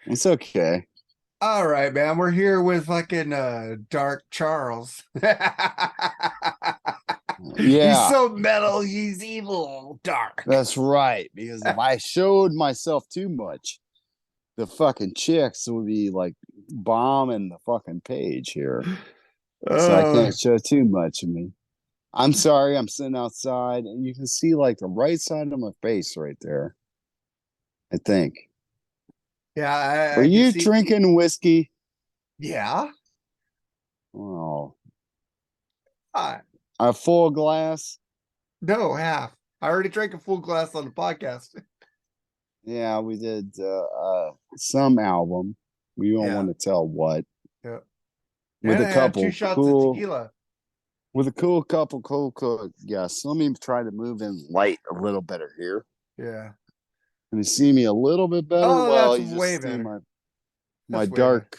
It's okay. All right, man. We're here with fucking Dark Charles. He's Yeah, so metal, he's evil, dark. that's right. Because if I showed myself too much, the fucking chicks would be like bombing the fucking page here. So I Oh, can't show too much of me. I'm sorry, I'm sitting outside and you can see like the right side of my face right there. I think. yeah, Are I can you see. drinking whiskey? Yeah. Oh, Uh, a full glass? no, half. I already drank a full glass on the podcast. Yeah, we did some album. We don't Yeah, want to tell what. yeah. With And a I had two couple shots of cool tequila. with a cool yes. Let me try to move in light a little better here. Yeah. Can you see me a little bit better? Oh, Well, that's you way just see better. my That's way better. dark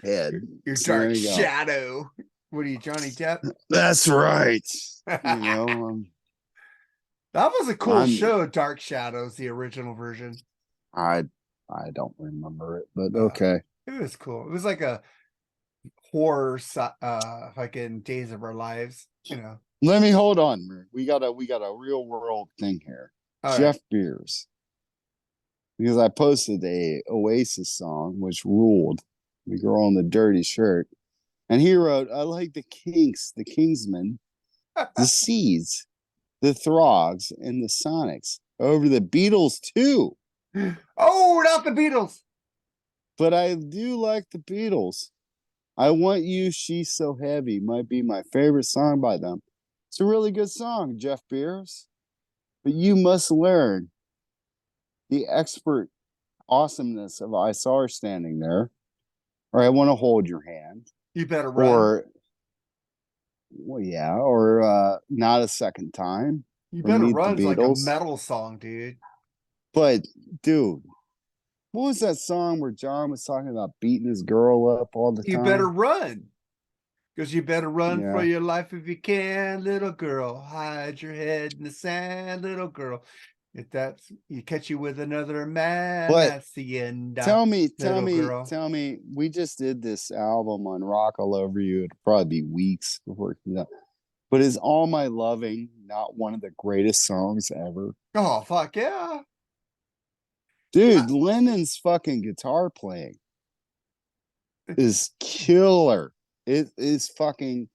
head. Your So there dark you go. shadow. What are you, Johnny Depp? That's right. You That know, was a cool I'm show, Dark Shadows, the original version. I I don't remember it, but Uh, okay. it was cool. It was like a horror, fucking Days of Our Lives. Let me hold on. We got a real world thing here. All right. Jeff Beers. Because I posted a Oasis song which ruled. The girl in the dirty shirt. And he wrote, I like the Kinks, the Kingsmen, the Seeds, the Throgs, and the Sonics over the Beatles too. Oh, not the Beatles. But I do like the Beatles. I Want You, She's So Heavy might be my favorite song by them. It's a really good song, Jeff Beers. But you must learn the expert awesomeness of I Saw Her Standing There, or I Want to Hold Your Hand, You better run. or, well, yeah, or Not a Second Time, You or better Meet the run's like a Beatles. metal song, dude. But, dude, what was that song where John was talking about beating his girl up all the You better time? run. Because you better run for Yeah. your life if you can, little girl. Hide your head in the sand, little girl. If that's you catch you with another man, But that's the end, tell me, tell little me, girl. tell me, we just did this album on Rock All Over You. It'll probably be weeks before it comes out. But is All My Loving not one of the greatest songs ever? Oh fuck yeah. Dude, Lennon's fucking guitar playing is killer. It is fucking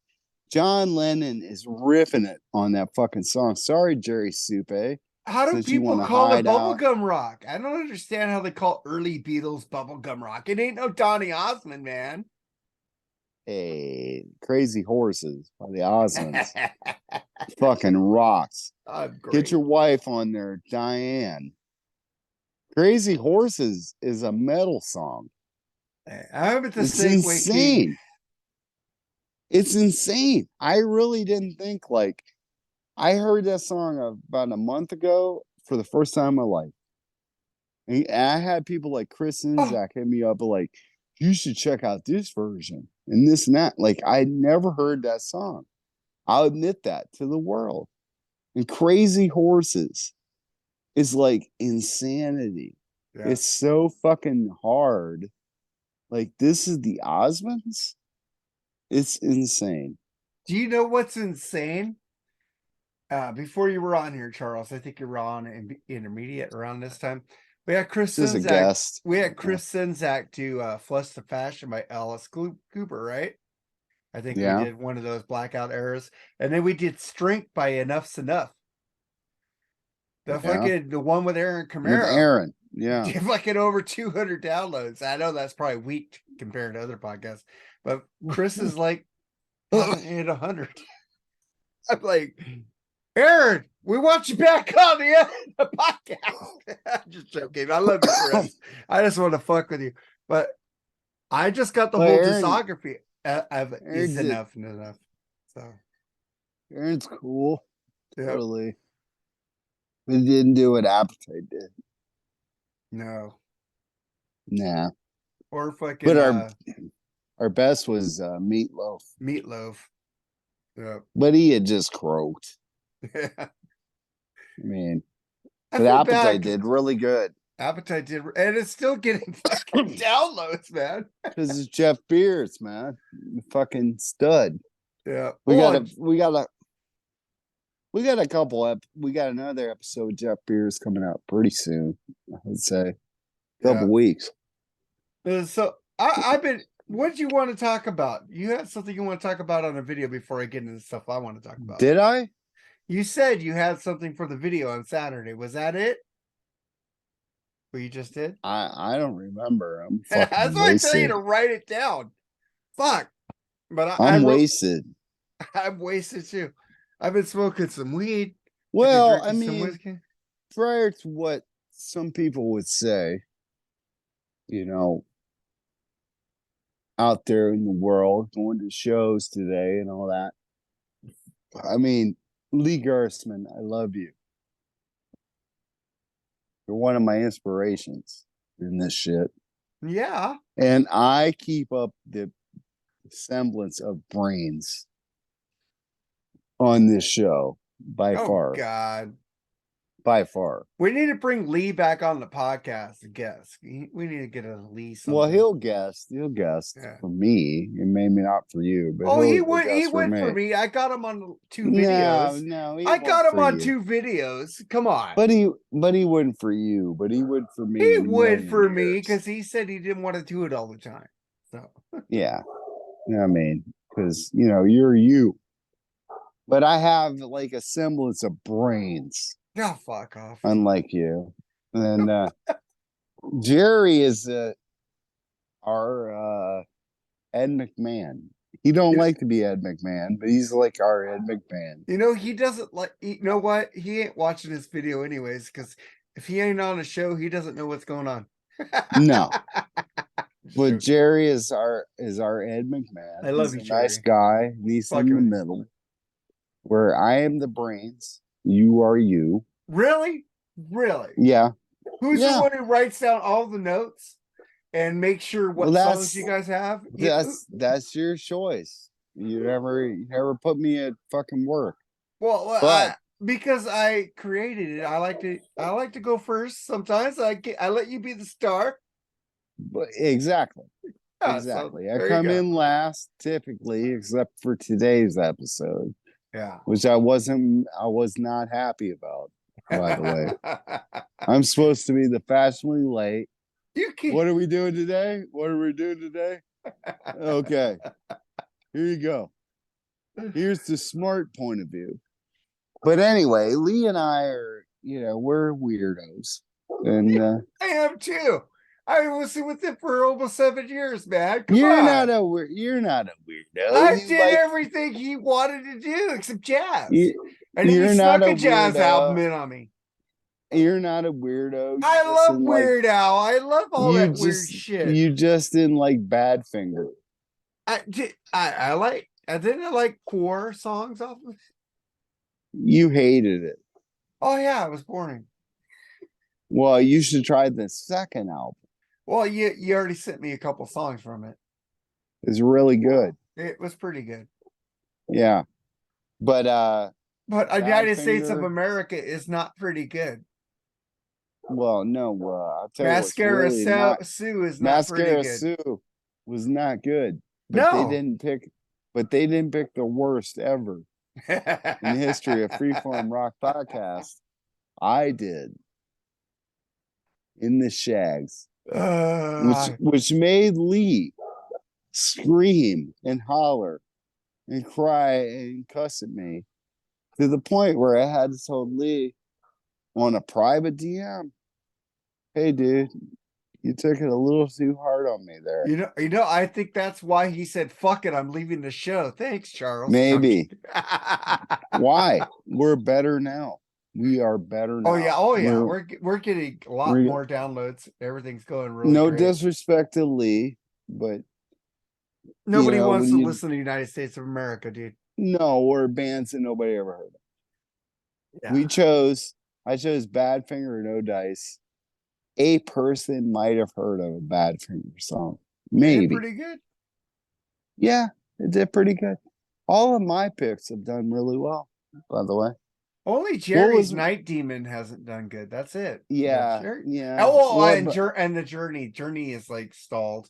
John Lennon is riffing it on that fucking song. Sorry, Jerry Supe, How do since you people want to call it hide out. bubblegum rock? I don't understand how they call early Beatles bubblegum rock. It ain't no Donny Osmond, man. Hey, Crazy Horses by the Osmonds. Fucking rocks. I'm Get great. your wife on there, Diane. Crazy Horses is a metal song. I'm at the It's Segway King. insane. It's insane. I really didn't think like I heard that song about a month ago for the first time in my life. And I had people like Chris and Oh, Zach hit me up like, you should check out this version and this and that. Like I never heard that song. I'll admit that to the world. And Crazy Horses is like insanity. yeah. It's so fucking hard. Like this is the Osmonds. It's insane. Do you know what's insane? Before you were on here, Charles, I think you were on intermediate around this time. We had Chris Just a Sinzak. guest. We had Yeah. Chris Sinzak do "Flush the Fashion" by Alice Cooper, right? I think we Yeah. did one of those blackout eras, and then we did "Strength" by Enough's Enough. Yeah. The one with Aaron With Camaro Aaron. Yeah. did fucking over 200 downloads. I know that's probably weak compared to other podcasts, but Chris is like haven't hit 100. I'm like, Aaron, we want you back on the podcast. I'm just joking. I love you, Chris. I just want to fuck with you. But I just got the But whole Aaron, discography of Is Aaron's it. Enough and Enough. So, Aaron's cool. yeah, Totally. But he didn't do what Appetite did. no. Nah. Or fucking But our best was Meatloaf. Meatloaf. Yeah. But he had just croaked. I I mean, but feel Appetite bad. did really good. Appetite did, and it's still getting fucking downloads, man. Because it's Jeff Beers, man. Fucking stud. Yeah. We got Well, we got another episode of Jeff Beers coming out pretty soon. I would say a couple yeah. weeks. So I've been. What did you want to talk about? You had something you want to talk about on a video before I get into the stuff I want to talk about. Did I? You said you had something for the video on Saturday. Was that it? What you just did? I don't remember. I'm That's fucking why I tell you wasted. to write it down. Fuck. But I'm wasted. I'm wasted too. I've been smoking some weed. Well, I Some mean, whiskey. prior to what some people would say, you know, out there in the world, going to shows today and all that. I mean, Lee Gersman, I love you. You're one of my inspirations in this shit. Yeah. And I keep up the semblance of brains on this show by far. God. By far. We need to bring Lee back on the podcast to guess. We need to get a Lee something. Well, he'll guess for me, and maybe not for you. But he went for me. I got him on 2 videos. No, I got him on 2 videos. Come on. But he wouldn't for you. But he would for me. He would for me because he said he didn't want to do it all the time. So yeah, I mean, because you're you. But I have like a semblance of brains. Yeah, fuck off. Unlike you. And Jerry is our Ed McMahon. He don't like to be Ed McMahon, but he's like our Ed McMahon. He doesn't like. You know what? He ain't watching this video anyways because if he ain't on a show, he doesn't know what's going on. No. But Jerry is our Ed McMahon. I love he's you, a nice guy. He's in the middle, where I am the brains. You are you. Really? Yeah. Who's the one who writes down all the notes and makes sure what songs you guys have? That's your choice. You never put me at fucking work. Well, because I created it, I like to go first. Sometimes I let you be the star. But exactly. Yeah, exactly. So I come in last typically, except for today's episode. Yeah. Which I was not happy about, by the way. I'm supposed to be the fashionably late. What are we doing today? Okay. Here you go. Here's the smart point of view. But anyway, Lee and I are, we're weirdos. And I am too. I was with him for almost 7 years, man. You're not a weirdo. I did everything he wanted to do except jazz. And he snuck not a jazz album in on me. You're not a weirdo. I love Weird Al. I love all that weird shit. You just didn't like Badfinger. I didn't like core songs off of it. You hated it. Oh yeah, it was boring. Well, you should try the second album. Well, you already sent me a couple songs from it. It's really good. It was pretty good. Yeah. But United States of America is not pretty good. Well, no, I'll tell Mascara you really Sue is not pretty good. Mascara Sue was not good. But they didn't pick the worst ever in the history of Freeform Rock Podcast. I did. In the Shags. Which made Lee scream and holler and cry and cuss at me to the point where I had to tell Lee on a private DM, "Hey, dude, you took it a little too hard on me there." I think that's why he said, "Fuck it, I'm leaving the show." Thanks, Charles. Maybe. Why? We're better now. We are better now. Oh yeah. We're getting a lot more downloads. Everything's going really no great. Disrespect to Lee, but nobody wants to listen to United States of America, dude. No, or bands that nobody ever heard of. Yeah. I chose Badfinger or No Dice. A person might have heard of a Badfinger song. Maybe. Pretty good. Yeah, it did pretty good. All of my picks have done really well, by the way. Only What Jerry's was Night Demon hasn't done good. That's it. But yeah, Jerry, yeah. oh, What and but and the Journey. Journey is like stalled.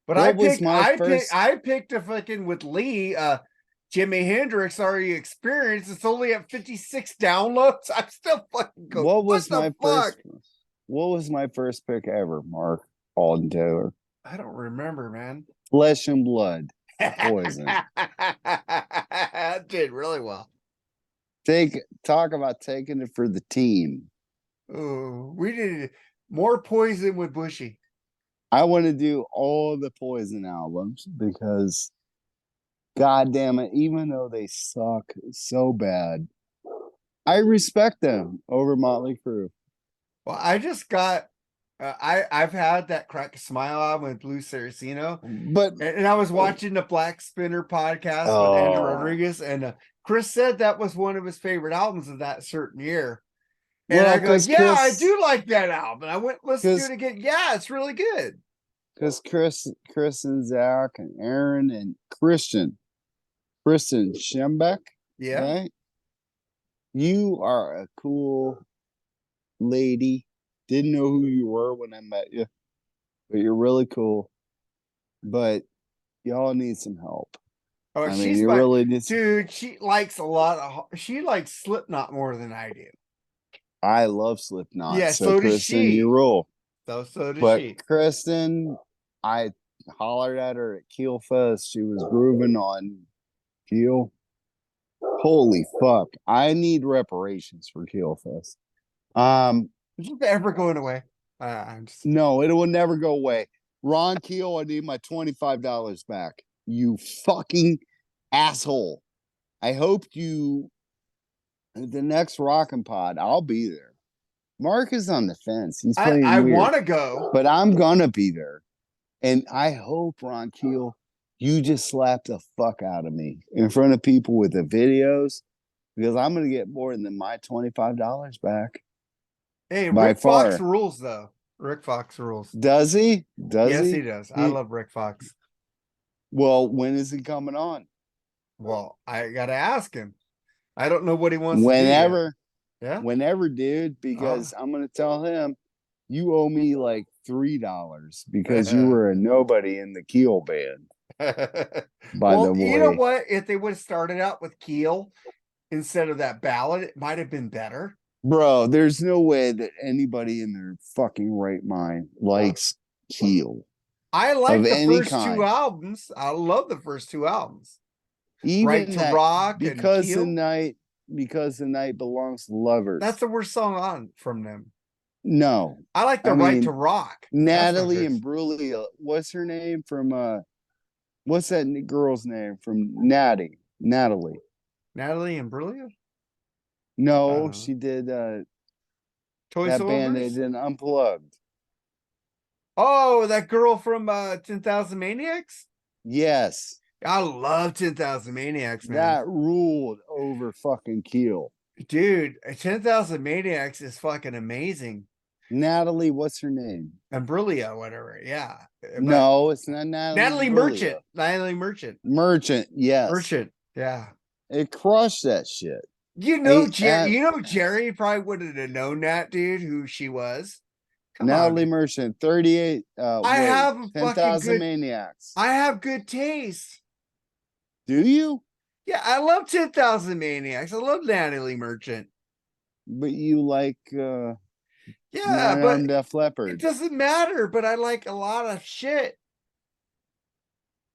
But what was my first I picked a fucking with Lee, Jimi Hendrix already experienced. It's only at 56 downloads. I'm still fucking going, what what was the my fuck? first what was my first pick ever, Mark Alden Taylor? I don't remember, man. Flesh and Blood, Poison. Did really well. Talk about taking it for the team. Oh, we did more Poison with Bushy. I want to do all the Poison albums because god damn it, even though they suck so bad, I respect them over Motley Crue. Well, I just got I've had that Crack a Smile album with Blue Saraceno, But and I was watching the Black Spinner podcast with Andrew oh Rodriguez, and Chris said that was one of his favorite albums of that certain year. And well, I go, because yeah, I do like that album. And I went, let's do it because again. Yeah, it's really good. because Chris and Zach and Aaron and Kristen Schembeck, Yeah. right? You are a cool lady. Didn't know who you were when I met you, but you're really cool. But y'all need some help. Oh, I mean, she's you my really need. dude. She likes a lot of. She likes Slipknot more than I do. I love Slipknot, Yeah, so so does Kristen, you she. rule. So does But she. Kristen, I hollered at her at Keel Fest. She was grooving on Keel. Holy fuck! I need reparations for Keel Fest. Is it ever going away? I'm just. No, it will never go away. Ron Keel, I need my $25 back. You fucking asshole. I hope you the next Rockin' Pod, I'll be there. Mark is on the fence. He's I playing weird. want to go, But I'm gonna be there. And I hope, Ron Keel, you just slap the fuck out of me in front of people with the videos because I'm gonna get more than my $25 back. Hey, By Rick Fox far. rules though. Rick Fox rules. Does he? Does Yes, he? he does. I love Rick Fox. Well, when is he coming on? Well, I gotta ask him. I don't know what he wants to do yet. Whenever, Yeah. whenever, dude, because I'm gonna tell him you owe me like $3 because you were a nobody in the Keel band. By the Well, you know way, what? If they would have started out with Keel instead of that ballad, it might have been better. bro, there's no way that anybody in their fucking right mind likes Keel I like of the any first two kind. albums. I love the first two albums. Right Even to that Rock and Keel. because the night belongs to lovers. That's the worst song on from them. No, I like the I Right mean, to Rock. Natalie and Brulia. What's her name from? What's that girl's name from Natty? Natalie. Natalie and Brulia? No, she did Toy that band. They Soldiers? did Unplugged. Oh, that girl from 10,000 Maniacs? Yes, I love 10,000 Maniacs, man. that ruled over fucking Keel. Dude, 10,000 Maniacs is fucking amazing. Natalie, what's her name? Imbruglia, whatever. Yeah. But No, it's not Natalie. Merchant. Natalie Merchant. Merchant, yes. Merchant. Yeah. It crushed that shit. You know, Jerry probably wouldn't have known that, dude, who she was. Come Natalie on. Merchant, 38. I have a 10,000 Maniacs. I have good taste. Do you? Yeah, I love 10,000 Maniacs. I love Natalie Merchant. But you like Yeah, but Def Leppard. it doesn't matter, but I like a lot of shit.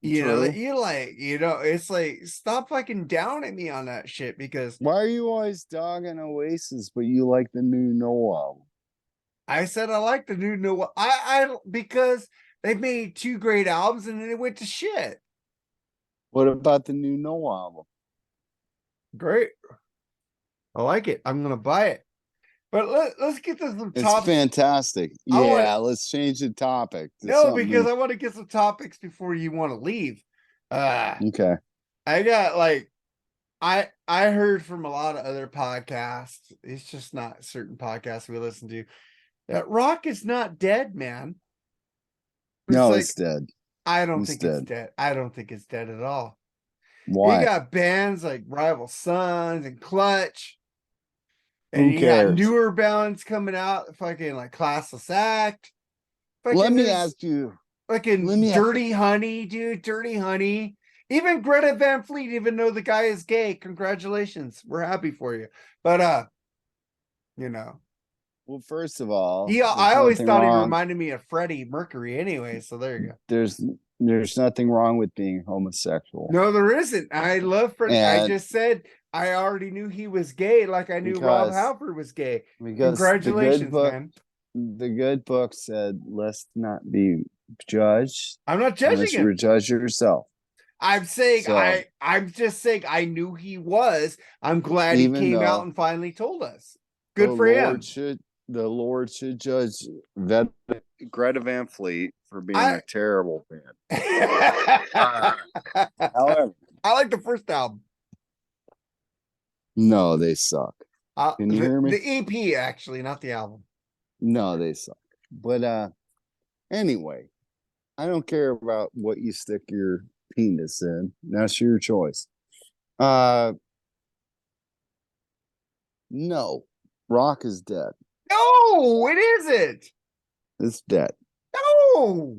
You know, that True. you like, it's like, stop fucking down at me on that shit because Why are you always dogging Oasis, but you like the new Noel? I said I like the new Noel. Because they made two great albums and then it went to shit. What about the new Noel album? Great. I like it. I'm gonna buy it. But let's get to some It's topics. fantastic. Yeah, let's change the topic. No, because I want to get some topics before you want to leave. Okay. I got like I heard from a lot of other podcasts. It's just not certain podcasts we listen to. That rock is not dead, man. No, it's dead. I don't think it's dead. I don't think it's dead at all. Why? You got bands like Rival Sons and Clutch. And Who you got cares? newer bands coming out, fucking like Classless Act. Let Fucking me there's ask you. Let fucking me. Dirty Honey, dude. Dirty Honey. Even Greta Van Fleet, even though the guy is gay, congratulations. We're happy for you. But you know, Well, first of all, he there's I always nothing thought he wrong. reminded me of Freddie Mercury anyway, so there you go. There's nothing wrong with being homosexual, No, there isn't. I love Freddie. I and just said I already knew he was gay, like I knew Rob because Halford was gay. because Congratulations, man. the good book said, let's not be judged I'm not judging unless you him. judge yourself. I'm saying So I'm just saying I knew he was. I'm glad he even came out though and finally told us. the Good for him. The Lord should judge that Greta Van Fleet for being I a terrible band. I However, like the first album. no, they suck. Can you hear me? The EP actually, not the album. No, they suck. But anyway, I don't care about what you stick your penis in. That's your choice. Uh no. Rock is dead. No, it isn't. It's dead. No.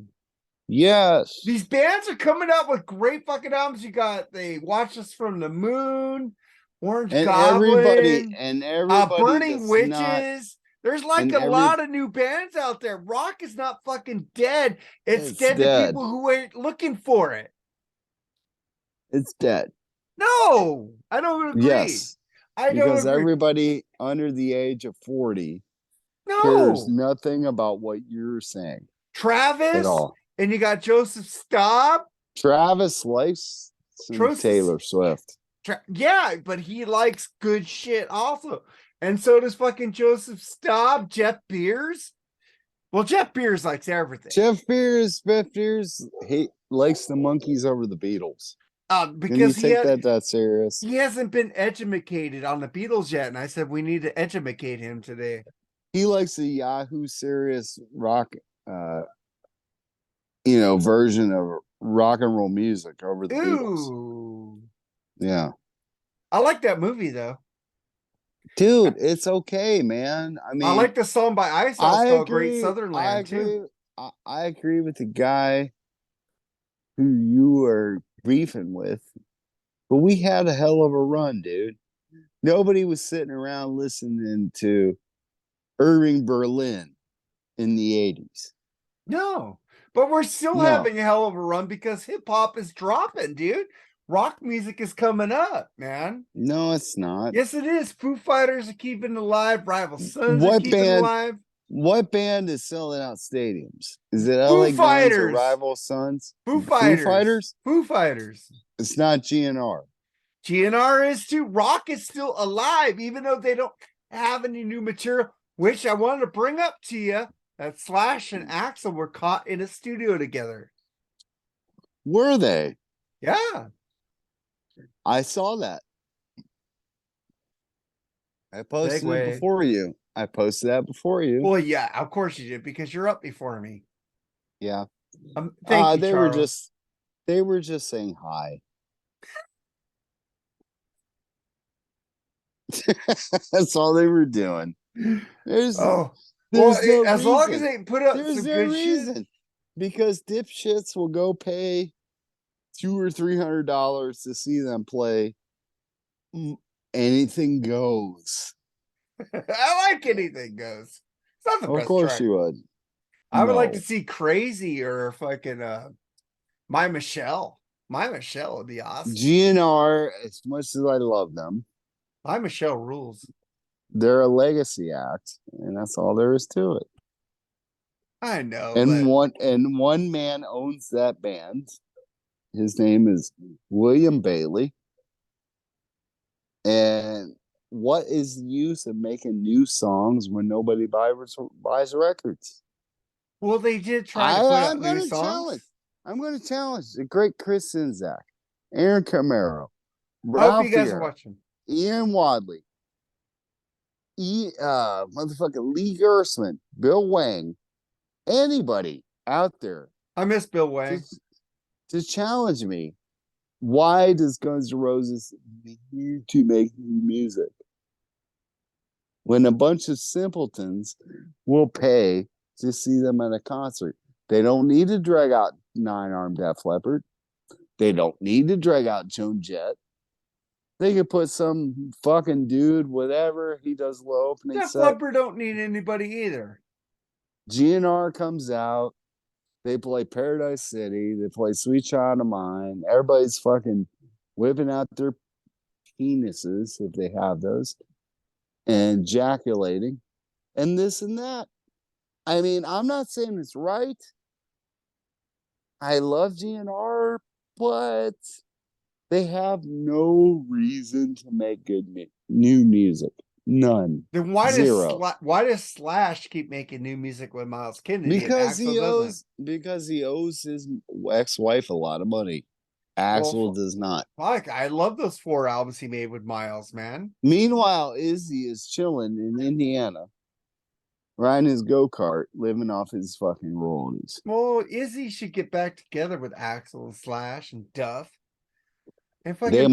Yes. These bands are coming out with great fucking albums. You got They Watch Us from the Moon, Orange Goblin, And everybody Burning that's not Witches. There's like and a every lot of new bands out there. Rock is not fucking dead. It's it's dead to dead. people who ain't looking for it. It's dead. No, I don't agree. Yes. I don't Because agree. everybody under the age of 40 cares No. nothing about what you're saying at Travis, all. and you got Joseph Staub. Travis likes some Travis, Taylor Swift. yeah, but he likes good shit also. And so does fucking Joseph Staub, Jeff Beers. Well, Jeff Beers likes everything. Jeff Beers he likes the Monkees over the Beatles. Can you Because take that serious? he hasn't been educated on the Beatles yet. And I said, we need to educate him today. He likes the Yahoo Serious rock, version of rock and roll music over the Beatles. Ooh. Yeah. I like that movie, though. Dude, it's okay, man. I I mean, like the song by Ice I called Great agree. Southern I Land, too. agree. I agree with the guy who you are beefing with, but we had a hell of a run, dude. Nobody was sitting around listening to Irving Berlin in the 80s. No, but we're still No, having a hell of a run because hip hop is dropping, dude. Rock music is coming up, man. no, it's not. Yes, it is. Foo Fighters are keeping it alive. Rival Sons are What keeping it band? alive. What band is selling out stadiums? Is it Foo LA Guns or Fighters. Rival Sons? Foo Foo Fighters. Fighters? Foo Fighters. It's not GNR. GNR is too. Rock is still alive, even though they don't have any new material, which I wanted to bring up to you. That Slash and Axel were caught in a studio together. Were they? Yeah. I saw that. I posted it Segway. before you. I posted that before you. Well, yeah, of course you did, because you're up before me. Yeah. Thank you, they Charles. were just saying hi. That's all they were doing. There's well, no as long as reason. they put up There's some no good reason. shit. Because dipshits will go pay $200 or $300 to see them play. Anything goes. I like Anything Goes. It's not the Of best course track. you would. I would like No. to see Crazy or fucking My Michelle. My Michelle would be awesome. GNR, as much as I love them, My Michelle rules. they're a legacy act, and that's all there is to it. I know, And but one man owns that band. His name is William Bailey. And what is the use of making new songs when nobody buys records? well, they did try to put out I'm new going to songs. challenge. I'm going to challenge the great Chris Sinzak, Aaron Camaro, I hope you Ralph guys are Fier, watching. Ian Wadley, motherfucking Lee Gersman, Bill Wang, anybody out there I miss Bill Wang. to challenge me. Why does Guns N' Roses need to make new music? when a bunch of simpletons will pay to see them at a concert. They don't need to drag out Nine Armed Def Leppard. They don't need to drag out Joan Jett. They could put some fucking dude, whatever, he does the opening Def set. Leppard don't need anybody either. GNR comes out. They play Paradise City. They play Sweet Child of Mine. Everybody's fucking whipping out their penises, if they have those, and ejaculating, and this and that. I mean, I'm not saying it's right. I love GNR, but they have no reason to make good new music. None. Then why Zero. does Slash keep making new music with Miles Kennedy and Axl doesn't? Because he owes his ex-wife a lot of money. Axl does not. Fuck, I love those 4 albums he made with Miles, man. Meanwhile, Izzy is chilling in Indiana, riding his go-kart, living off his fucking royalties. Well, Izzy should get back together with Axl and Slash and Duff. And fucking they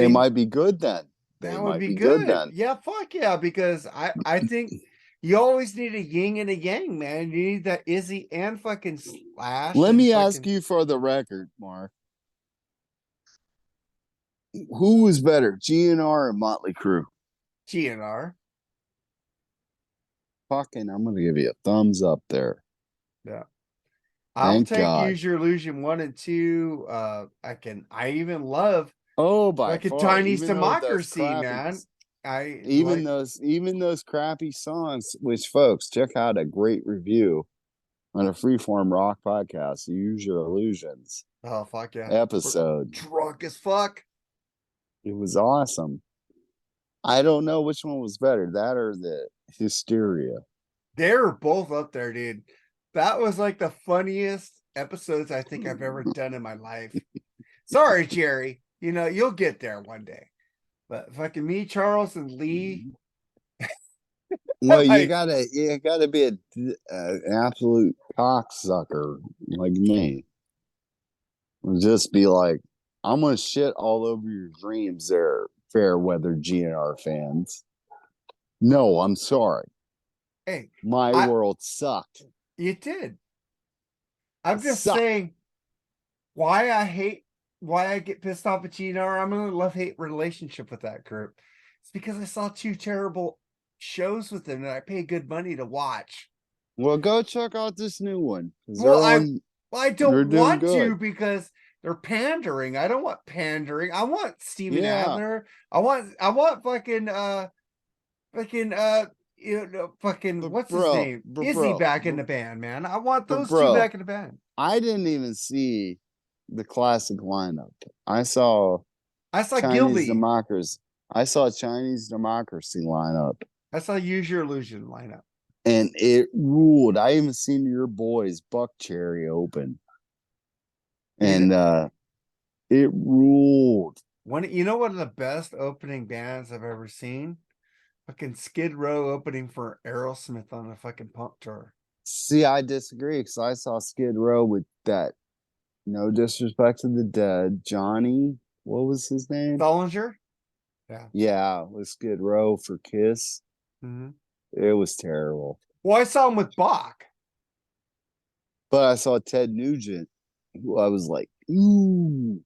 might be good then. That would be good then. Yeah, fuck yeah, because I think you always need a yin and a yang, man. You need that Izzy and fucking Slash. Let me ask you for the record, Mark. Who was better, GNR or Motley Crue? GNR. Fucking, I'm gonna give you a thumbs up there. Yeah. I'll take Use Your Illusion 1 and 2. I even love by like far, a Chinese Democracy, man. Even those crappy songs, which folks check out a great review on a Freeform Rock podcast, Use Your Illusions. Oh fuck yeah. Episode. We're drunk as fuck. It was awesome. I don't know which one was better, that or the Hysteria. They're both up there, dude. That was like the funniest episodes I think I've ever done in my life. Sorry, Jerry. You know, you'll get there one day. But fucking me, Charles, and Lee. Well, you gotta be an absolute cocksucker like me. Just be like, I'm gonna shit all over your dreams there, fair weather GNR fans. No, I'm sorry. Hey, my world sucked. You did. I'm just saying why I get pissed off at GNR. I'm in a love-hate relationship with that group. It's because I saw 2 terrible shows with them that I pay good money to watch. Well, go check out this new one. Well, I don't want to because they're pandering. I don't want pandering. I want Steven Adler. I want fucking what's his name? Izzy back in the band, man. I want those 2 back in the band. I didn't even see the classic lineup. I saw Chinese Gilby. Democracy. I saw Chinese Democracy lineup. I saw Use Your Illusion lineup. And it ruled. I even seen your boys Buck Cherry open. And it ruled. One of the best opening bands I've ever seen? Fucking Skid Row opening for Aerosmith on a fucking punk tour. See, I disagree because I saw Skid Row with that. No disrespect to the dead, Johnny. What was his name? Dollinger. Yeah, with Skid Row for Kiss. Mm-hmm. It was terrible. Well, I saw him with Bach. But I saw Ted Nugent, who I was like, ooh,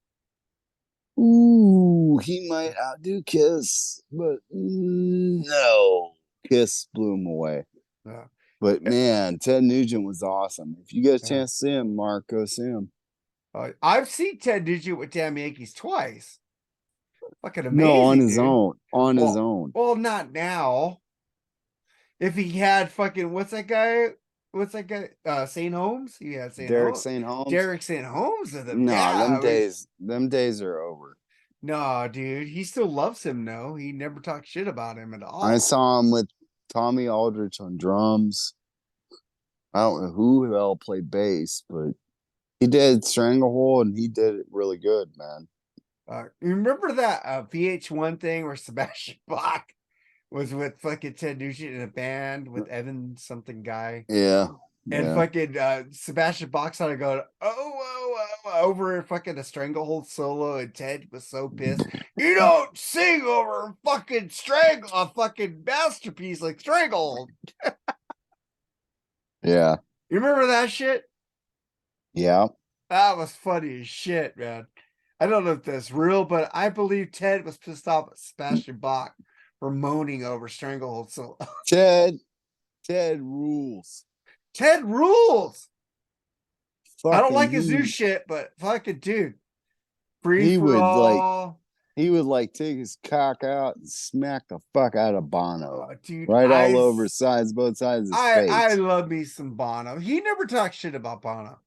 he might outdo Kiss, but no, Kiss blew him away. Yeah. But man, Ted Nugent was awesome. If you get a chance to see him, Mark, go see him. I've seen Ted Nugent with Damn Yankees twice. Fucking amazing. No, on his own. His own. Well, not now. If he had fucking what's that guy? St. Holmes? Yeah, Derek St. Holmes. Derek St. Holmes with him. No, them days are over. No, dude. He still loves him, no. He never talked shit about him at all. I saw him with Tommy Aldrich on drums. I don't know who the hell played bass, but he did Stranglehold and he did it really good, man. You remember that VH1 thing where Sebastian Bach was with fucking Ted Nugent in a band with Evan something guy? Yeah. And fucking Sebastian Bach started going, over fucking a Stranglehold solo, and Ted was so pissed. You don't sing over a fucking masterpiece like Stranglehold. Yeah. You remember that shit? Yeah. That was funny as shit, man. I don't know if that's real, but I believe Ted was pissed off at Sebastian Bach for moaning over Stranglehold. So Ted rules. Ted rules. I don't Fucking like his new shit, but fucking dude. Free he for would like all. he would like take his cock out and smack the fuck out of Bono. Dude, Right all over both sides of his I face. love me some Bono. He never talks shit about Bono.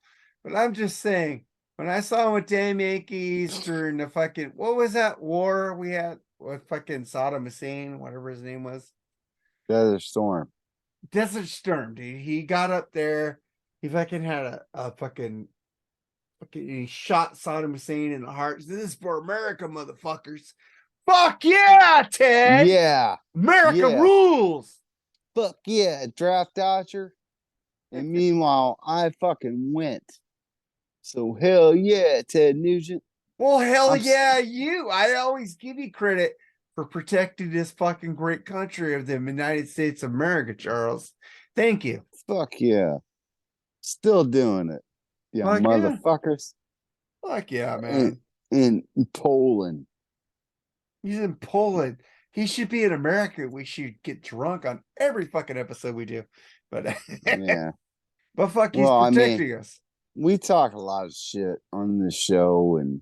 But I'm just saying, when I saw him with Damn Yankees during the fucking, what was that war we had with fucking Saddam Hussein, whatever his name was? Desert Storm. Desert Storm, dude. He got up there. He fucking had a fucking he shot Saddam Hussein in the heart. This is for America, motherfuckers. Fuck yeah, Ted. Yeah. America Yeah. rules. Fuck yeah, draft dodger. And meanwhile, I fucking went. So hell yeah, Ted Nugent. Well, hell I'm yeah, you. I always give you credit for protecting this fucking great country of the United States of America, Charles. Thank you. fuck yeah. Still doing it. You Fuck yeah. motherfuckers. Fuck yeah, In, man. in Poland. He's in Poland. He should be in America. We should get drunk on every fucking episode we do. But Yeah. but fuck, he's Well, I mean, protecting us. we talk a lot of shit on this show, and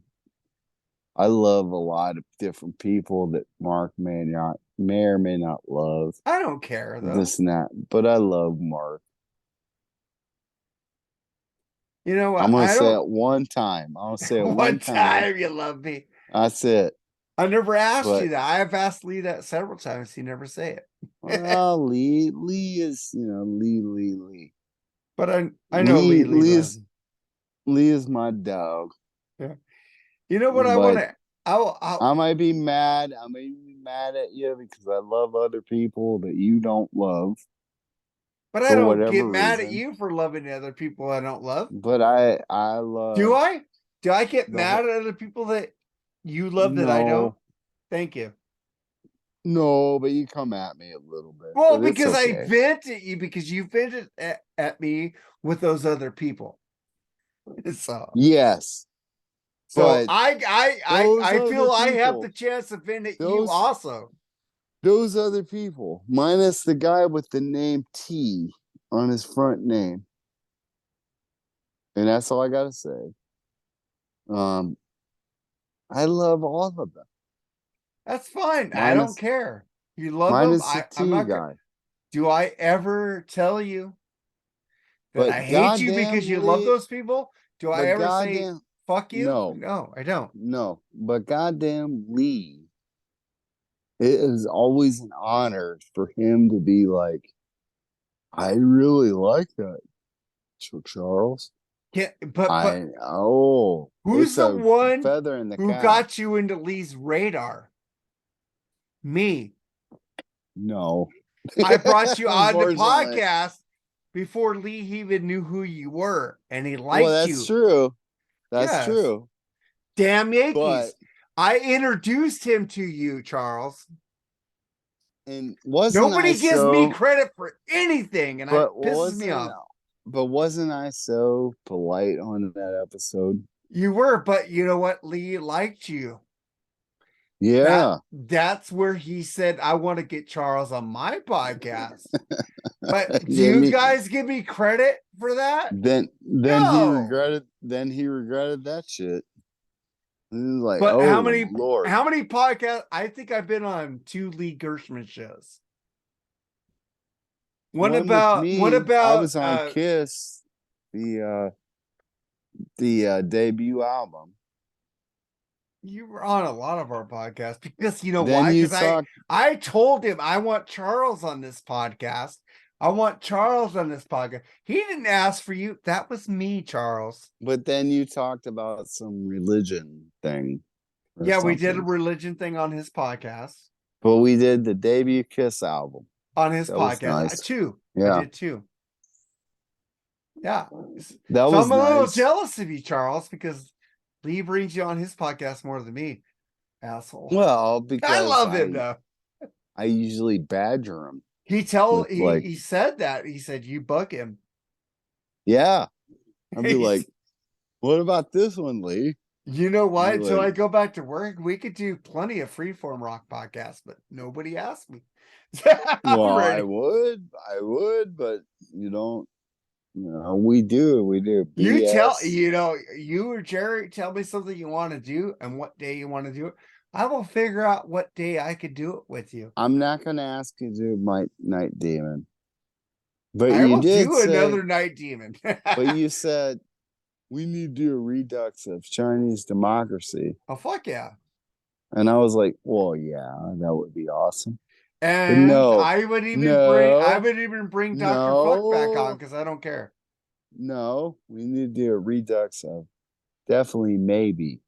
I love a lot of different people that Mark may or may not love. I don't care though. This and that. But I love Mark. You know what? I'm gonna I say don't. it one time. I'm gonna say it One time you love me. That's it. I never asked But you that. I have asked Lee that several times. He never say it. well, Lee is Lee. But I know Lee loves me. Lee is my dog. Yeah. You know what I But want to? I'll I might be mad. I may be mad at you because I love other people that you don't love but I for don't get whatever mad at reason. you for loving other people I don't love. But I love Do I? Do I get the mad whole, at other people that you love that I don't? Thank you. no, but you come at me a little bit. Well, But it's because I okay. vent at you because you vented at me with those other people. So Yes. so But those I other feel I have the people, chance to vent at you those also. those other people, minus the guy with the name T on his front name. And that's all I gotta say. Um, I love all of them. That's fine. I don't Minus care. You love them. minus the I'm T not gonna. guy. Do I ever tell you that I But hate you because goddamn you love Lee, those people? Do I but ever say goddamn fuck you? no, No, I don't. no, but goddamn Lee, it is always an honor for him to be like, I really like that, Charles. Yeah, but who's It's the a one feather in the who cap. got you into Lee's radar? Me. No. I brought you on the Unfortunately. podcast before Lee even knew who you were, and he Well, liked that's you. true. That's Yes. true. Damn But Yankees. I introduced him to you, Charles. and wasn't I Nobody gives me so credit for anything, and it but pisses me wasn't off. but wasn't I so polite on that episode? You were, but you know what? Lee liked you. Yeah. That's where he said, I want to get Charles on my podcast. But do Then you guys give me credit for that? then he regretted that shit. And he was like, But oh Lord. how many podcasts? I think I've been on 2 Lee Gershman shows. What One with about me, I was on Kiss, the debut album. you were on a lot of our podcasts because you know Then why? you Because talk I told him I want Charles on this podcast. I want Charles on this podcast. He didn't ask for you. That was me, Charles. but then you talked about some religion thing. Yeah, we did a something. religion thing on his podcast. But we did the debut Kiss album. On his That was podcast. nice. Two. Yeah. I did too. Yeah. That So was I'm a little nice. jealous of you, Charles, because Lee brings you on his podcast more than me. Asshole. Well, I because love him though. I usually badger him He with like, he said that. He said you bug him. yeah. I'd be He's- like, what about this one, Lee? you know I'd be what? Until like, I go back to work, we could do plenty of freeform rock podcasts, but nobody asked me. well, I'm ready. I would, but you don't. We do. You tell, BS. you or Jerry tell me something you want to do and what day you want to do it. I will figure out what day I could do it with you. I'm not going to ask you to do my Night Demon, but I you will did do say, another Night Demon. but you said we need to do a redux of Chinese democracy, Oh, fuck yeah. and I was like, well, yeah, that would be awesome. But And no, I no, would even bring Dr. Fuck back on no, because I don't care. no. We need to do a redux of definitely maybe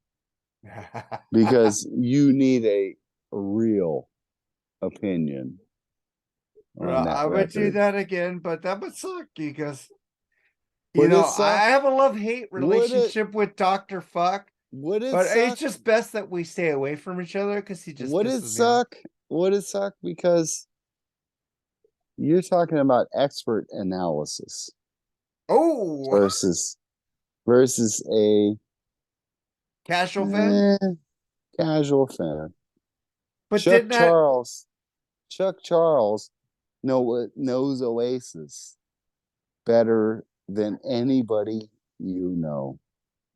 because you need a real opinion on Well, that I would do record. that again, but that would suck because Would it I suck? have a love-hate Would it? relationship with Dr. Fuck, Would it but it's suck? just best that we stay away from each other because he just Would it pisses me off. suck? Would it suck? Because you're talking about expert analysis Oh, versus a casual fan. eh, casual fan. But Chuck didn't that Charles. Chuck Charles knows Oasis better than anybody you know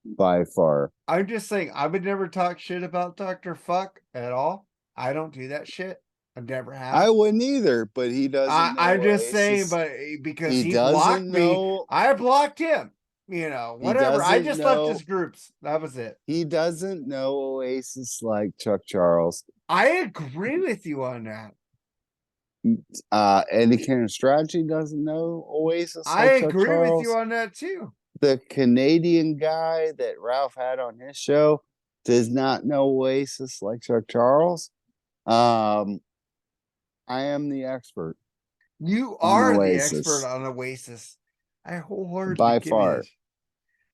by far. I'm just saying I would never talk shit about Dr. Fuck at all. I don't do that shit. I never I have. wouldn't either, but he doesn't I'm know just saying, Oasis. but because He he blocked doesn't me, know. I blocked him. He Whatever. I doesn't just left his know. groups. That was it. He doesn't know Oasis like Chuck Charles. I agree with you on that. Eddie Karen Strategy doesn't know Oasis I like Chuck agree with you Charles. on that too. The Canadian guy that Ralph had on his show does not know Oasis like Chuck Charles. I am the expert You on are the expert Oasis on Oasis. I wholeheartedly by give you far. this.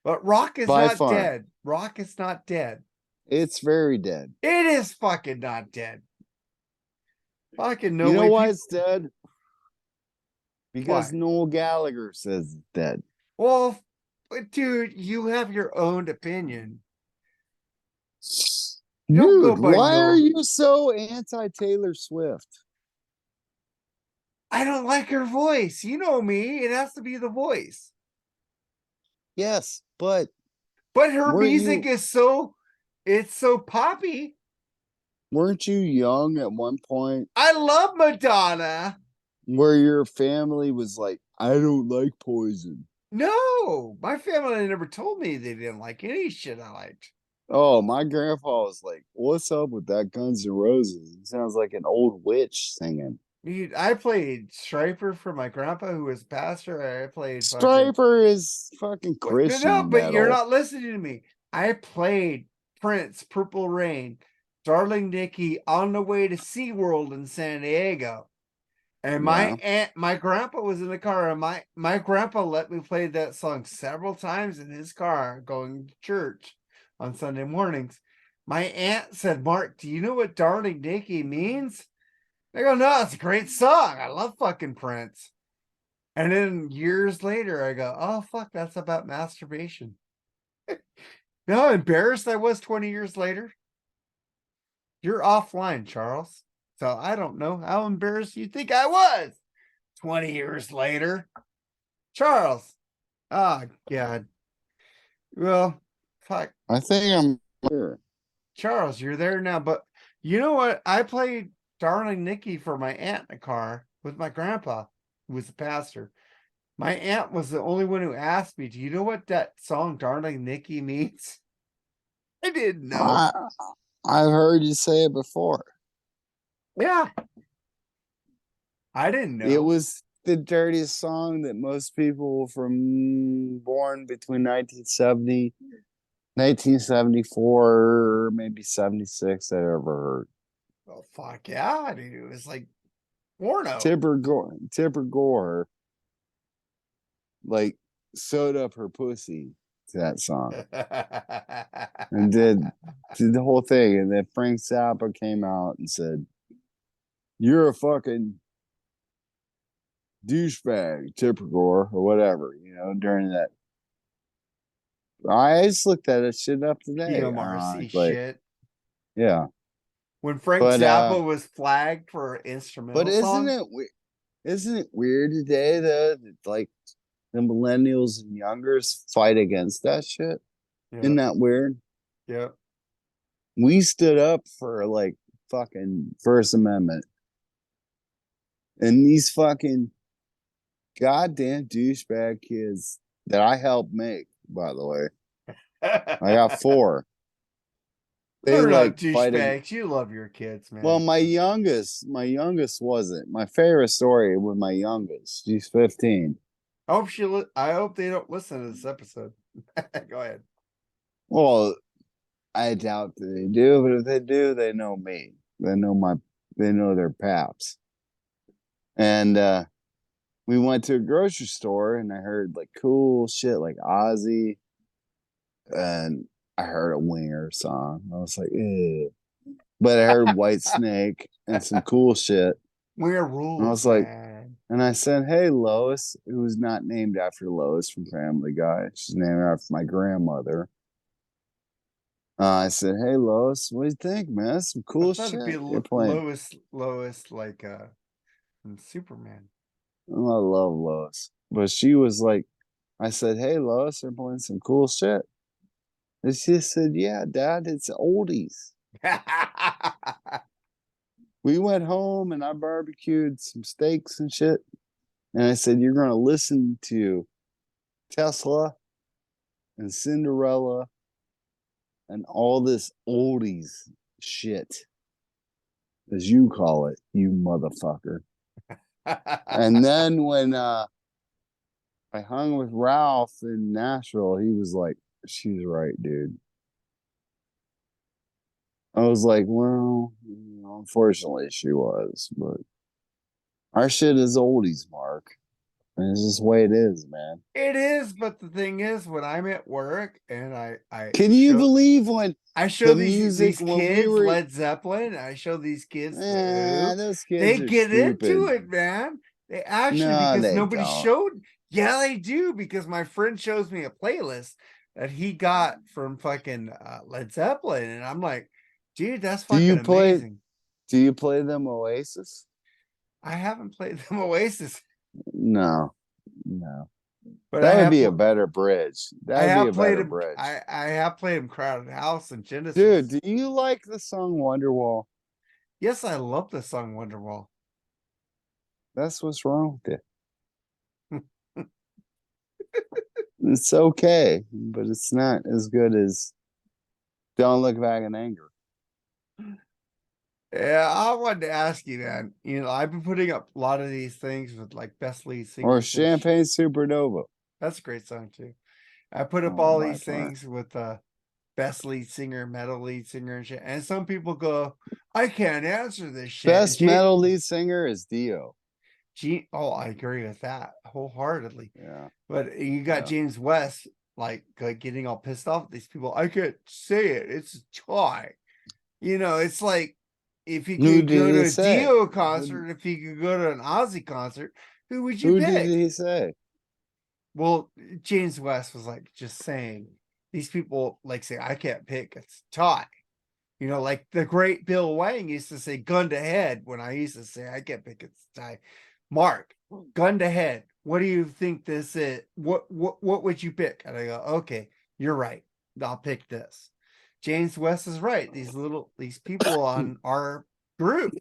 But rock is By not far. dead. Rock is not dead. It's very dead. It is fucking not dead. Fucking no You know way. why it's dead? Because Why? Noel Gallagher says it's dead. Well, but dude, you have your own opinion. Don't go Dude, by why are no. you so anti Taylor Swift? I don't like her voice. You know me. It has to be the voice. Yes, but But her weren't music you is it's so poppy. weren't you young at one point I love Madonna. where your family was like, I don't like Poison? No, my family never told me they didn't like any shit I liked. Oh, my grandpa was like, what's up with that Guns N' Roses? It sounds like an old witch singing. Dude, I played Striper for my grandpa who was a pastor. I played fucking Striper is fucking no, Christian but you're metal. not listening to me. I played Prince, Purple Rain, Darling Nikki, On the Way to SeaWorld in San Diego. And Yeah. my grandpa was in the car, and my grandpa let me play that song several times in his car going to church on Sunday mornings. My aunt said, Mark, do you know what Darling Nikki means? I go, no, it's a great song. I love fucking Prince. And then years later, I go, oh, fuck, that's about masturbation. You know how embarrassed I was 20 years later? You're offline, Charles. So I don't know how embarrassed you think I was 20 years later. Charles. Oh, God. Well, fuck. I think I'm here. Charles, you're there now. But you know what? I played Darling Nikki for my aunt in the car with my grandpa, who was the pastor. My aunt was the only one who asked me, do you know what that song Darling Nikki means? I didn't know. I I've heard you say it before. Yeah. I didn't It know. was the dirtiest song that most people from born between 1970, 1974, maybe 76 had ever heard. Oh, fuck yeah, dude. It was like porno. Tipper Gore like sewed up her pussy to that song. and did the whole thing. And then Frank Zappa came out and said, "You're a fucking douchebag, typical or whatever," during that. I just looked at it shit up today. EMRC Like, shit. yeah, When Frank but Zappa was flagged for an instrumental song. isn't it weird today though that like the millennials and youngers fight against that shit? Yeah. Isn't that weird? Yeah. We stood up for like fucking First Amendment, and these fucking goddamn douchebag kids that I helped make, by the way, I got four. They They're not like fighting. douchebags. You love your kids, Well, man. my youngest wasn't. My favorite story with my youngest. She's 15. I hope they don't listen to this episode. Go ahead. Well, I doubt that they do, but if they do, they know me. They know their paps. And we went to a grocery store and I heard like cool shit like Ozzy, and I heard a Winger song. I was like, ew. But I heard White Snake and some cool shit. We're And I rules, was like, man. and I said, "Hey, Lois," who's not named after Lois from Family Guy. She's named after my grandmother. I said, "Hey, Lois, what do you think, man? That's some I cool thought it'd be shit you're playing." Lois, like from Superman. Oh, I love Lois. But she was like, I said, "Hey, Lois, they're playing some cool shit." And she said, "Yeah, Dad, it's oldies." We went home and I barbecued some steaks and shit. And I said, "You're going to listen to Tesla and Cinderella and all this oldies shit, as you call it, you motherfucker." And then when I hung with Ralph in Nashville, he was like, "She's right, dude." I was like, "Well, unfortunately she was, but our shit is oldies, Mark. And it's just the way it is, man." It is, but the thing is, when I'm at work and Can you believe when I show the music these when we kids were, Led Zeppelin, I show these kids the Who, those they kids are get into stupid. it, man. They actually, No, because they nobody don't. showed. Yeah, they do, because my friend shows me a playlist that he got from fucking Led Zeppelin, and I'm like, dude, that's Do fucking you play amazing. do you play them Oasis? I haven't played them Oasis, No. No. but That would be a better bridge. That I would be have a played better him. bridge. I have played him Crowded House and Dude, Genesis. do you like the song Wonderwall? Yes, I love the song Wonderwall. That's what's wrong with it. It's okay, but it's not as good as Don't Look Back in Anger Yeah, I wanted to ask you, man. I've been putting up a lot of these things with like best lead or singers and Champagne Supernova. that's a great song too. I put up Oh all my these God. things with best lead singer, metal lead singer, and shit. And some people go, I can't answer this shit. And Best metal lead singer is Dio. Oh, I agree with that wholeheartedly. Yeah. But you got Yeah. James West like getting all pissed off at these people. I can't say it. It's a tie. It's like if you Who could did go to he a say? Dio concert, if you could go to an Ozzy concert, who would you Who did pick? he say? Well, James West was like just saying these people like say I can't pick. It's a tie. Like the great Bill Wang used to say gun to head when I used to say I can't pick. It's a tie. Mark, gun to head. What do you think this is? What would you pick? And I go, okay, you're right. I'll pick this. James West is right. These people on our group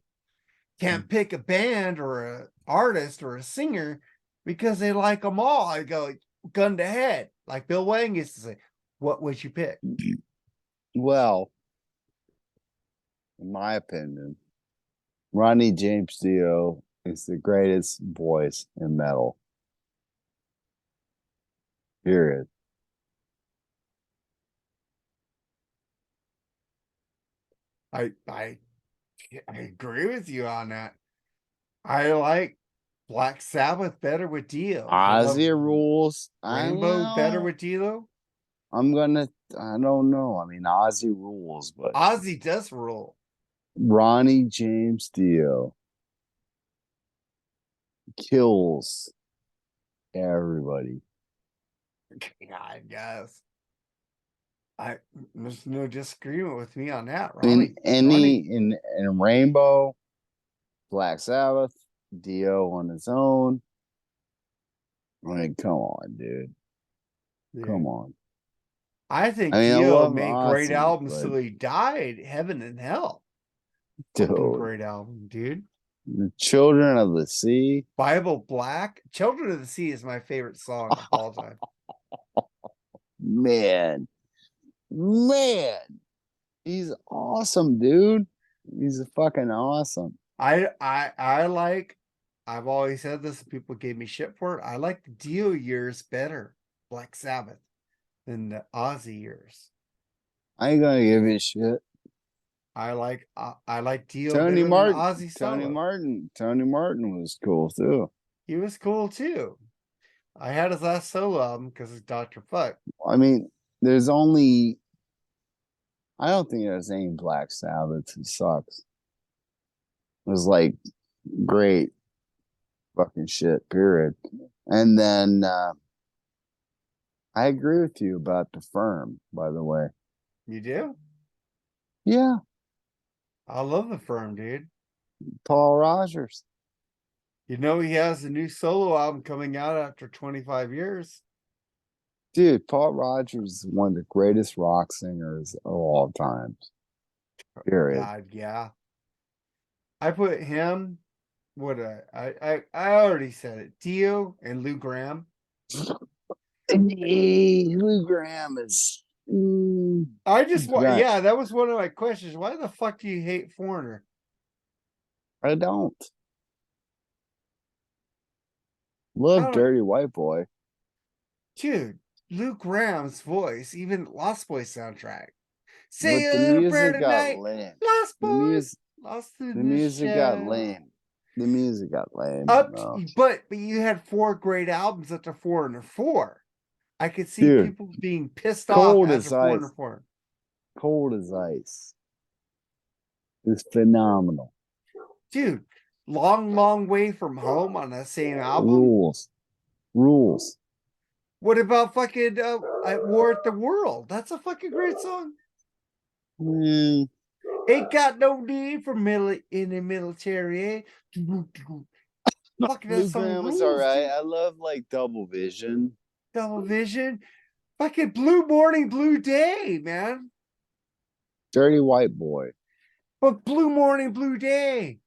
can't pick a band or a artist or a singer because they like them all. I go, gun to head. Like Bill Wang used to say, what would you pick? Well, in my opinion, Ronnie James Dio is the greatest voice in metal. Period. I agree with you on that. I like Black Sabbath better with Dio. I love Ozzy rules. I Rainbow better well, with Dio. I don't know. I mean, Ozzy rules, but Ozzy does rule. Ronnie James Dio kills everybody. I guess. I There's no disagreement with me on that, In Ronnie. any Ronnie, in Rainbow, Black Sabbath, Dio on his own. I mean, come on, dude. Come dude. on. I I think mean, I Dio love made great Ozzy, albums but till he died. Heaven and Hell. Fucking dude, great album, dude. the Children of the Sea. Bible Black. Children of the Sea is my favorite song of all time. Man, man, he's awesome, dude. He's fucking awesome. I like, I've always said this, people gave me shit for it. I like the Dio years better, Black Sabbath, than the Ozzy years. I ain't gonna give you shit. I like Dio better than Ozzy solo. Tony Martin was cool too. He was cool too. I had his last solo album because it's Dr. Fuck. I mean, there's only I don't think there's any Black Sabbath who sucks. It was like great fucking shit, period. And then I agree with you about the firm, by the way. You do? Yeah, I love the firm, dude. Paul Rogers. You know he has a new solo album coming out after 25 years. Dude, Paul Rogers is one of the greatest rock singers of all time. Period. God, yeah. I put him, I already said it. Dio and Lou Graham. Hey, Lou Graham is I just want, got yeah, that was one of my questions. Why the fuck do you hate Foreigner? I don't I love don't, Dirty White Boy. dude, Lou Graham's voice, even Lost Boys soundtrack. See But you the in a prayer music got tonight. lame. Lost The Boys, music lost the in the music got shadows. lame. The music got lame. Up, No. but you had four great albums after Foreigner 4. I could see Dude, people being pissed off cold after as Foreigner ice. 4. Cold as ice. Is phenomenal. Dude, long way from home on that same album. Rules. Rules. What about fucking at War at the World? That's a fucking great song. Mm, Ain't got no need for in the military. Eh? Fucking that Lou song Graham was rules, alright. dude. I love like Double Vision. Television. Fucking Blue Morning, Blue Day, man. Dirty White Boy. But Blue Morning, Blue Day.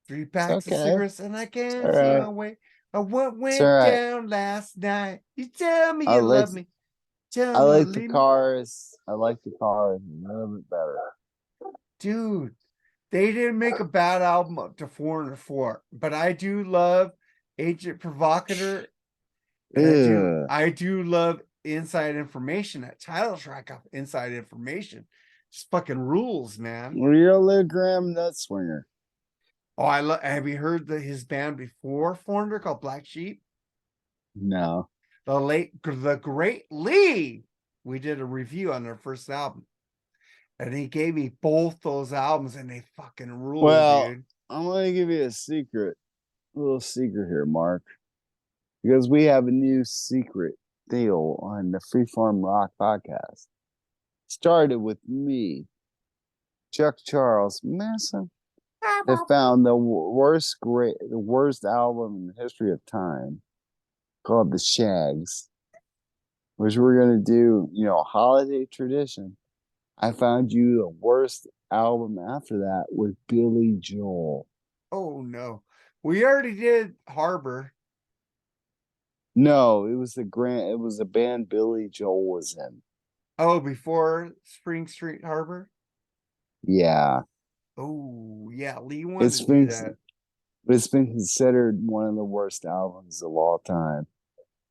Three It's packs of okay. cigarettes and I It's can't see alright. my way. What It's went alright. down last night? You tell me I you like love me. Tell I me to like the leave me. cars. I like the cars a little bit better. Dude, they didn't make a bad album up to Foreigner 4, but I do love Agent Provocateur, and Ugh. I do love Inside Information. That title track of Inside Information just fucking rules, man. Well, you're a Lou Graham nut swinger. Oh, have you heard his band before Foreigner called Black Sheep? No. The great Lee. We did a review on their first album, and he gave me both those albums, and they fucking rule, Well, dude. I'm gonna give you a little secret here, Mark, because we have a new secret deal on the Freeform Rock podcast. Started with me, Chuck Charles Manson, that found the worst album in the history of time called The Shags, which we're gonna do, holiday tradition. I found you the worst album after that with Billy Joel. Oh no. We already did Harbor. No, it was a band Billy Joel was in. Oh, before Spring Street Harbor. Yeah. Oh yeah, Lee It's wanted to do been that. it's been considered one of the worst albums of all time.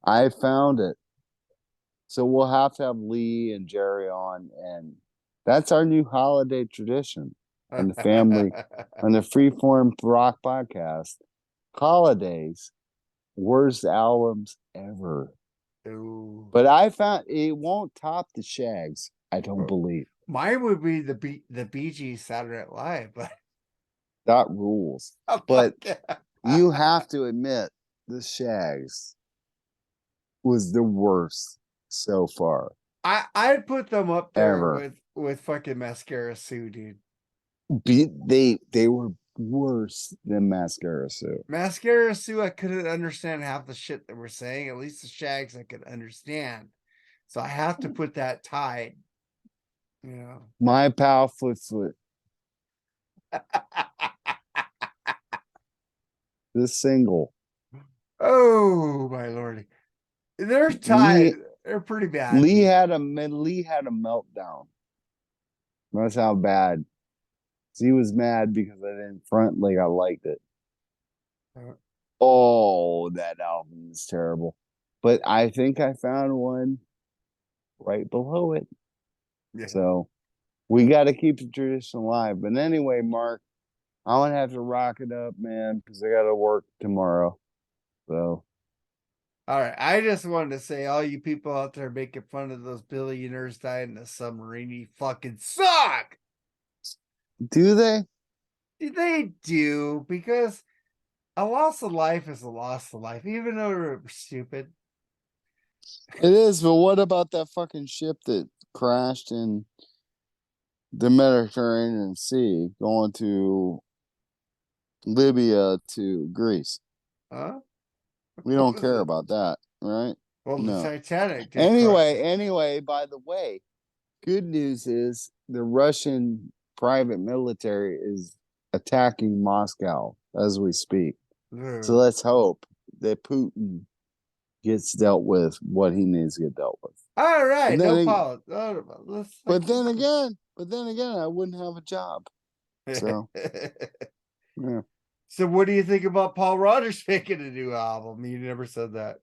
I found it. So we'll have Lee and Jerry on, and that's our new holiday tradition on the family on the Freeform Rock podcast. Holidays, worst albums ever. Ooh. But I found it won't top the Shags. I don't believe. Mine would be the Bee Gees Saturday Night Live, but That rules. oh, But yeah. you have to admit the Shags was the worst so far I'd put them up there ever. with fucking Mascara Sue, dude. They were worse than Mascara Sue. Mascara Sue, I couldn't understand half the shit that we're saying. At least the Shags I could understand. So I have to put that tied. You know. My pal Foot. This single. Oh my lordy. They're tied. Lee They're pretty bad. Lee had a meltdown. That's how bad. He was mad because I didn't front like I liked it. Uh, Oh, that album is terrible. But I think I found one right below it. yeah. So we got to keep the tradition alive. But anyway, Mark, I'm gonna have to rock it up, man, because I got to work tomorrow. So All right. I just wanted to say, all you people out there making fun of those billionaires dying in a submarine, you fucking suck. do they? They do, because a loss of life is a loss of life, even though we're stupid. It is, but what about that fucking ship that crashed in the Mediterranean Sea going to Libya to Greece? Huh? We What don't was care it? about that, right? Well, the No. Titanic did crash. Anyway, by the way, good news is the Russian private military is attacking Moscow as we speak. So Ugh. let's hope that Putin gets dealt with what he needs to get dealt with. All But right, then, no ag- problem. Let's but then again, I wouldn't have a job. So yeah, So what do you think about Paul Rogers making a new album? You never said that.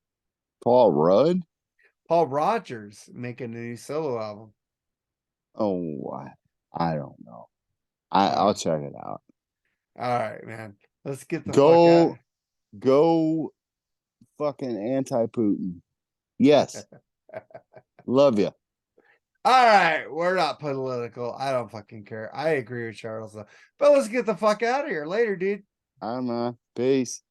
Paul Rudd. Paul Rogers making a new solo album. Oh, I don't know. Uh, I'll check it out. all right, man. Let's get the fuck out. Go go fucking anti-Putin. Yes, love you. All right, we're not political. I don't fucking care. I agree with Charles though. But let's get the fuck out of here later, dude. I'm peace.